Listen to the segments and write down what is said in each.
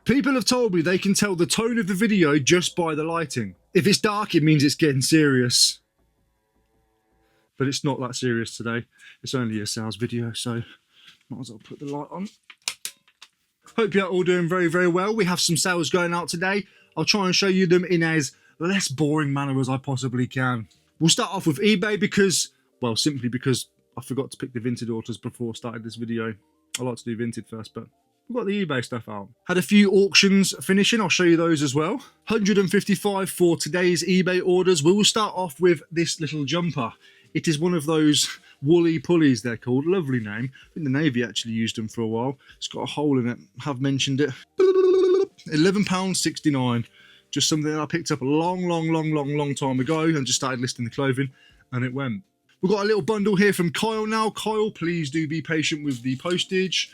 People have told me they can tell the tone of the video just by the lighting. If it's dark, it means it's getting serious. But it's not that serious today. It's only a sales video, so might as well put the light on. Hope you're all doing very, very well. We have some sales going out today. I'll try and show you them in as less boring manner as I possibly can. We'll start off with eBay because, well, simply because I forgot to pick the Vinted orders before I started this video. I like to do Vinted first, but we've got the eBay stuff out. Had a few auctions finishing. I'll show you those as well. 155 for today's eBay orders. We will start off with this little jumper. It is one of those woolly pulleys, they're called. Lovely name. I think the Navy actually used them for a while. It's got a hole in it. Have mentioned it. £11.69. Just something that I picked up a long time ago and just started listing the clothing and it went. We've got a little bundle here from Kyle now. Kyle, please do be patient with the postage.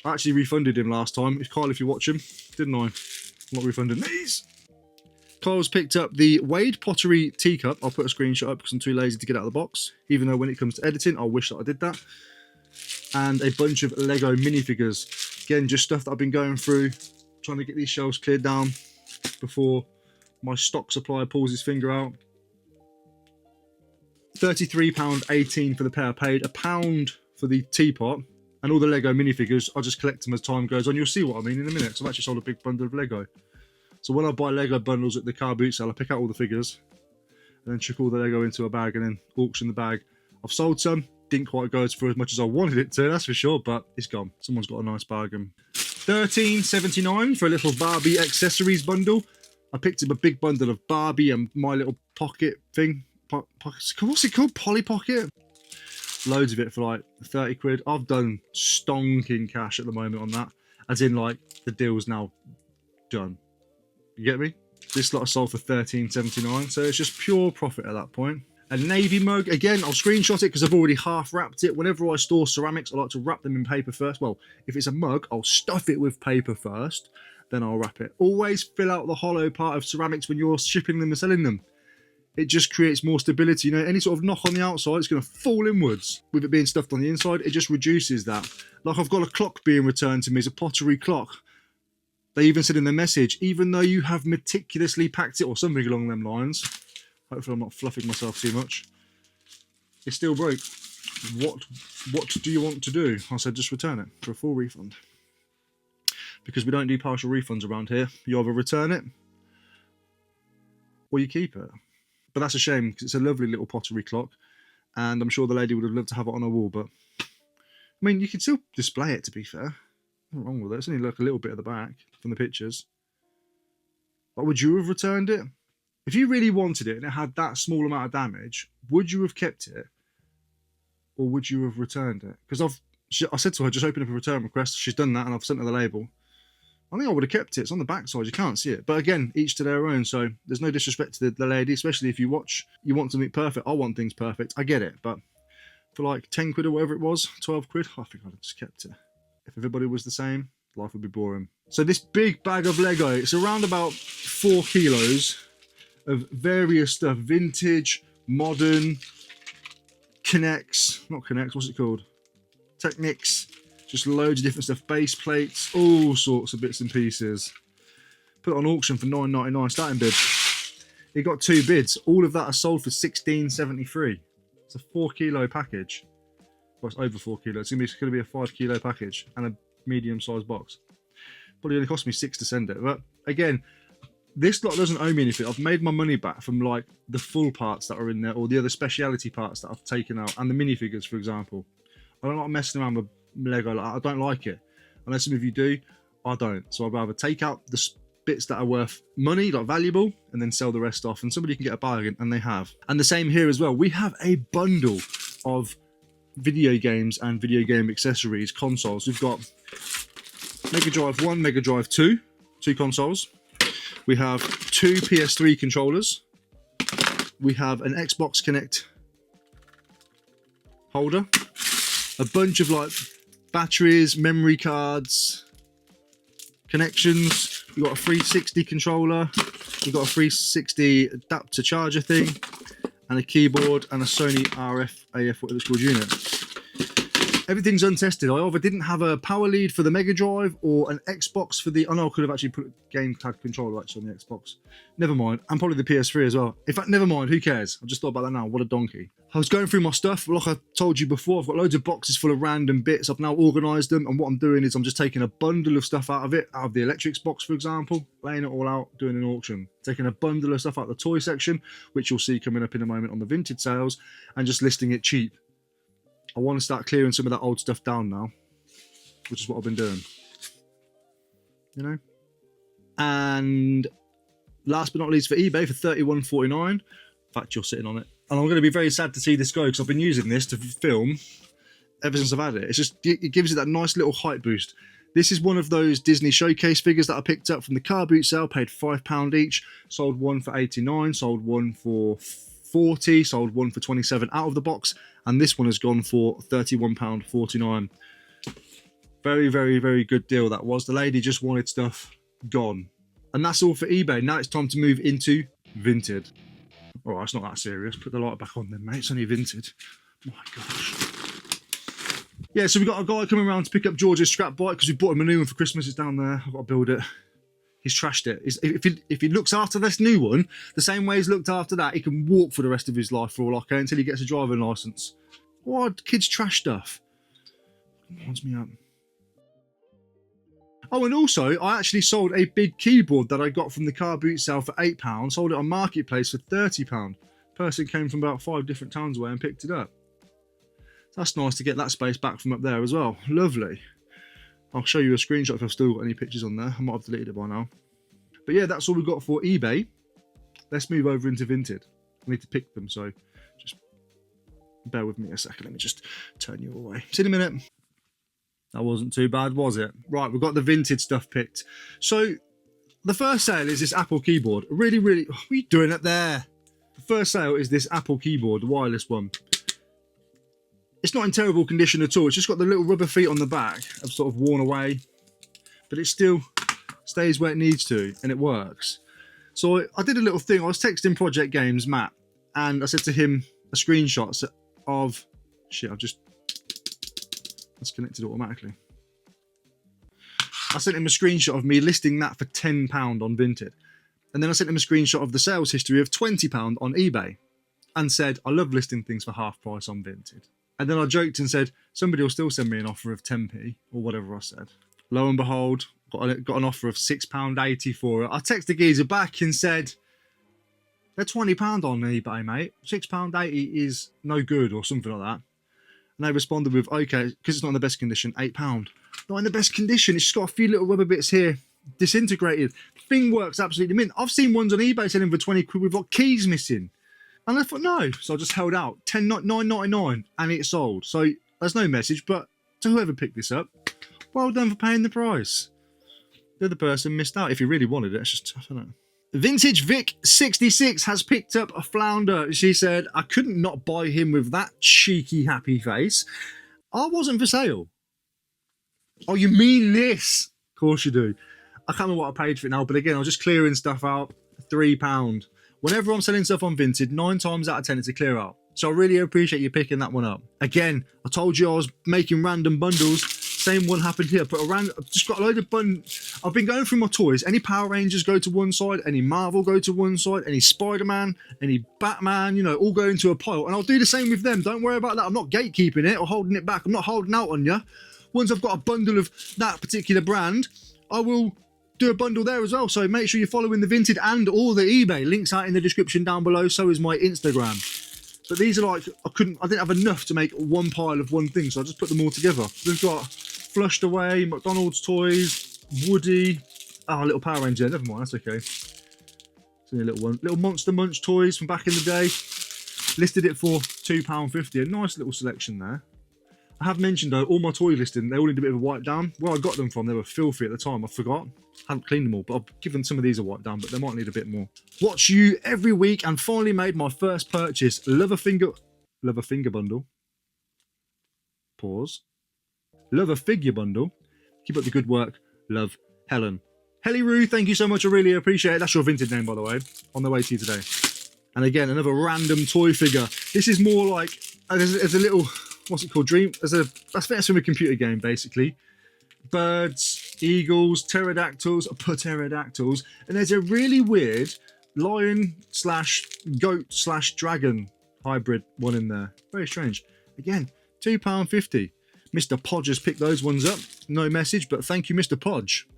I actually refunded him last time. Kyle, if you watch him, didn't I? I'm not refunding these. Kyle's picked up the Wade Pottery teacup. I'll put a screenshot up because I'm too lazy to get out of the box. Even though when it comes to editing, I wish that I did that. And a bunch of Lego minifigures. Again, just stuff that I've been going through, trying to get these shelves cleared down before my stock supplier pulls his finger out. £33.18 for the pair. I paid £1 for the teapot. And all the Lego minifigures, I'll just collect them as time goes on. You'll see what I mean in a minute. So I've actually sold a big bundle of Lego. So when I buy Lego bundles at the car boot sale, I pick out all the figures and then chuck all the Lego into a bag and then auction the bag. I've sold some, didn't quite go for as much as I wanted it to, that's for sure, but it's gone. Someone's got a nice bargain. £13.79 for a little Barbie accessories bundle. I picked up a big bundle of Barbie and My Little Pocket thing. What's it called? Polly Pocket? Loads of it for like 30 quid. I've done stonking cash at the moment on that. As in like the deal's now done. You get me? This lot I sold for £13.79, so it's just pure profit at that point. A Navy mug, again, I'll screenshot it because I've already half wrapped it. Whenever I store ceramics, I like to wrap them in paper first. Well, if it's a mug, I'll stuff it with paper first, then I'll wrap it. Always fill out the hollow part of ceramics when you're shipping them and selling them. It just creates more stability. You know, any sort of knock on the outside, it's going to fall inwards. With it being stuffed on the inside, it just reduces that. Like I've got a clock being returned to me, it's a pottery clock. They even said in the message, even though you have meticulously packed it, or something along them lines, hopefully I'm not fluffing myself too much, it still broke. What do you want to do? I said, just return it for a full refund. Because we don't do partial refunds around here. You either return it, or you keep it. But that's a shame, because it's a lovely little pottery clock, and I'm sure the lady would have loved to have it on her wall, but, I mean, you can still display it, to be fair. Nothing wrong with it. It's only like a little bit at the back from the pictures. But would you have returned it? If you really wanted it and it had that small amount of damage, would you have kept it? Or would you have returned it? Because I said to her, just open up a return request. She's done that and I've sent her the label. I think I would have kept it. It's on the back side. You can't see it. But again, each to their own. So there's no disrespect to the lady, especially if you watch, you want something perfect. I want things perfect. I get it. But for like 10 quid or whatever it was, 12 quid, I think I'd have just kept it. If everybody was the same, life would be boring. So this big bag of Lego, it's around about 4 kilos of various stuff. Vintage, modern, Connects, not Connects, what's it called? Technics, just loads of different stuff. Base plates, all sorts of bits and pieces. Put it on auction for £9.99, starting bid. It got 2 bids. All of that are sold for £16.73. It's a 4 kilo package. Well, it's over 4 kilos. It's going to be a 5 kilo package and a medium-sized box. Probably only cost me 6 to send it. But again, this lot doesn't owe me anything. I've made my money back from like the full parts that are in there, or the other speciality parts that I've taken out, and the minifigures, for example. I don't like messing around with Lego. I don't like it. Unless some of you do, I don't. So I'd rather take out the bits that are worth money, like valuable, and then sell the rest off. And somebody can get a bargain, and they have. And the same here as well. We have a bundle of video games and video game accessories, consoles. We've got Mega Drive 1, Mega Drive 2 consoles. We have 2 PS3 controllers. We have an Xbox Connect holder. A bunch of like batteries, memory cards, connections. We've got a 360 controller. We've got a 360 adapter charger thing. And a keyboard and a Sony RF AF, what it's called, unit. Everything's untested. I either didn't have a power lead for the Mega Drive or an Xbox for the... I know I could have actually put a game tag controller actually on the Xbox. Never mind. And probably the PS3 as well. In fact, never mind. Who cares? I just thought about that now. What a donkey. I was going through my stuff. Like I told you before, I've got loads of boxes full of random bits. I've now organised them. And what I'm doing is I'm just taking a bundle of stuff out of it, out of the electrics box, for example, laying it all out, doing an auction. Taking a bundle of stuff out of the toy section, which you'll see coming up in a moment on the Vinted sales, and just listing it cheap. I want to start clearing some of that old stuff down now, which is what I've been doing, you know. And last but not least, for eBay for $31.49. In fact, you're sitting on it, and I'm going to be very sad to see this go because I've been using this to film ever since I've had it. It's just, it gives it that nice little hype boost. This is one of those Disney showcase figures that I picked up from the car boot sale, paid £5 each, sold one for 89, sold one for 40, sold one for 27 out of the box, and this one has gone for £31.49. Very, very, very good deal that was. The lady just wanted stuff gone. And that's all for eBay. Now it's time to move into Vinted. All right, it's not that serious. Put the light back on then, mate. It's only Vinted. My gosh. Yeah, so we got a guy coming around to pick up George's scrap bike because we bought him a new one for Christmas. It's down there. I've got to build it. He's trashed it. If he looks after this new one, the same way he's looked after that, he can walk for the rest of his life for all I care until he gets a driving licence. What? Kids trash stuff. Winds me up. Oh, and also, I actually sold a big keyboard that I got from the car boot sale for £8. Sold it on Marketplace for £30. Person came from about 5 different towns away and picked it up. That's nice to get that space back from up there as well. Lovely. I'll show you a screenshot if I've still got any pictures on there. I might have deleted it by now. But yeah, that's all we've got for eBay. Let's move over into Vinted. I need to pick them, so just bear with me a second. Let me just turn you away. See you in a minute. That wasn't too bad, was it? Right, we've got the Vinted stuff picked. So the first sale is this Apple keyboard. Really, really... What are you doing up there? The first sale is this Apple keyboard, the wireless one. It's not in terrible condition at all. It's just got the little rubber feet on the back. Have sort of worn away. But it still stays where it needs to, and it works. So I did a little thing. I was texting Project Games, Matt, and I said to him a screenshot of... Shit, I've just... That's connected automatically. I sent him a screenshot of me listing that for £10 on Vinted. And then I sent him a screenshot of the sales history of £20 on eBay. And said, I love listing things for half price on Vinted. And then I joked and said, somebody will still send me an offer of 10p, or whatever I said. Lo and behold, got an offer of £6.80 for it. I texted the geezer back and said, they're £20 on eBay, mate. £6.80 is no good, or something like that. And they responded with, okay, because it's not in the best condition, £8. Not in the best condition, it's just got a few little rubber bits here, disintegrated. The thing works absolutely mint. I've seen ones on eBay selling for 20 quid with like keys missing. And I thought, no. So I just held out. $9.99 and it sold. So there's no message, but to whoever picked this up, well done for paying the price. The other person missed out. If you really wanted it, it's just tough, isn't it? Vintage Vic 66 has picked up a flounder. She said, I couldn't not buy him with that cheeky happy face. I wasn't for sale. Oh, you mean this? Of course you do. I can't remember what I paid for it now, but again, I was just clearing stuff out. £3. Whenever I'm selling stuff on Vinted, 9 times out of 10 it's a clear out. So I really appreciate you picking that one up. Again, I told you I was making random bundles. Same one happened here. I've just got a load of I've been going through my toys. Any Power Rangers go to one side, any Marvel go to one side, any Spider-Man, any Batman, you know, all go into a pile. And I'll do the same with them. Don't worry about that. I'm not gatekeeping it or holding it back. I'm not holding out on you. Once I've got a bundle of that particular brand, I will do a bundle there as well. So make sure you're following the Vinted and all the eBay. Links out in the description down below. So is my Instagram. But these are like, I didn't have enough to make one pile of one thing. So I just put them all together. We've got Flushed Away, McDonald's toys, Woody. Oh, a little Power Ranger. Never mind, that's okay. It's only a little one. Little Monster Munch toys from back in the day. Listed it for £2.50. A nice little selection there. I have mentioned though, all my toy listing, they all need a bit of a wipe down. Where I got them from, they were filthy at the time. I forgot. Haven't cleaned them all, but I've given some of these a wipe down, but they might need a bit more. Watch you every week and finally made my first purchase. Love a finger bundle. Pause. Love a figure bundle. Keep up the good work. Love, Helen. Helly Roo, thank you so much. I really appreciate it. That's your Vinted name, by the way. On the way to you today. And again, another random toy figure. This is more like, there's a little, what's it called? Dream. I think that's from a computer game, basically. Birds, eagles, pterodactyls, and there's a really weird lion / goat / dragon hybrid one in there. Very strange. Again, £2.50. Mr. Podge has picked those ones up. No message, but thank you, Mr. Podge.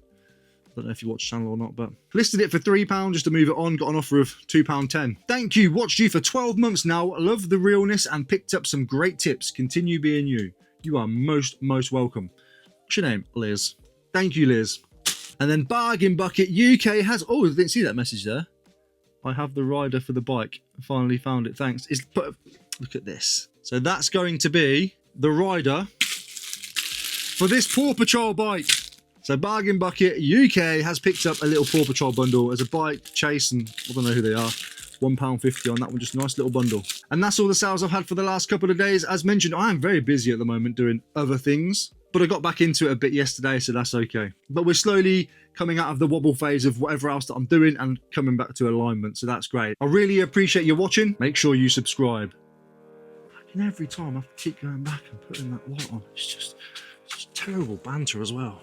I don't know if you watch the channel or not, but listed it for £3 just to move it on. Got an offer of £2.10. Thank you. Watched you for 12 months now. Love the realness and picked up some great tips. Continue being you. You are most welcome. What's your name? Liz. Thank you, Liz. And then Bargain Bucket UK has... Oh, I didn't see that message there. I have the rider for the bike. I finally found it. Thanks. Look at this. So that's going to be the rider for this Paw Patrol bike. So Bargain Bucket UK has picked up a little Paw Patrol bundle as a bike, Chase, and I don't know who they are. £1.50 on that one, just a nice little bundle. And that's all the sales I've had for the last couple of days. As mentioned, I am very busy at the moment doing other things, but I got back into it a bit yesterday, so that's okay. But we're slowly coming out of the wobble phase of whatever else that I'm doing and coming back to alignment, so that's great. I really appreciate you watching. Make sure you subscribe. And every time I keep going back and putting that light on, it's just terrible banter as well.